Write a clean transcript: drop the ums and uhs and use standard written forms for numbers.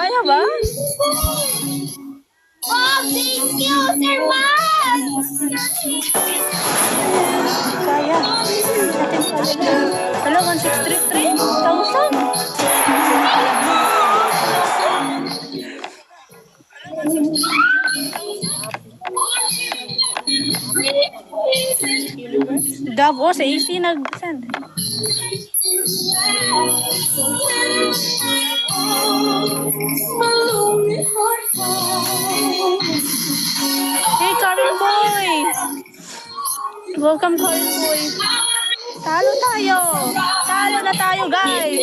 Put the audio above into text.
Kaya ba? Oh, thank you, Sir Max! Kaya. Atin pa sila. Hello, 1,633,000. Gabo, sa AC nag-send. Hey, Karen Boy! Welcome, Karen Boy. Talo tayo! Talo na tayo, guys!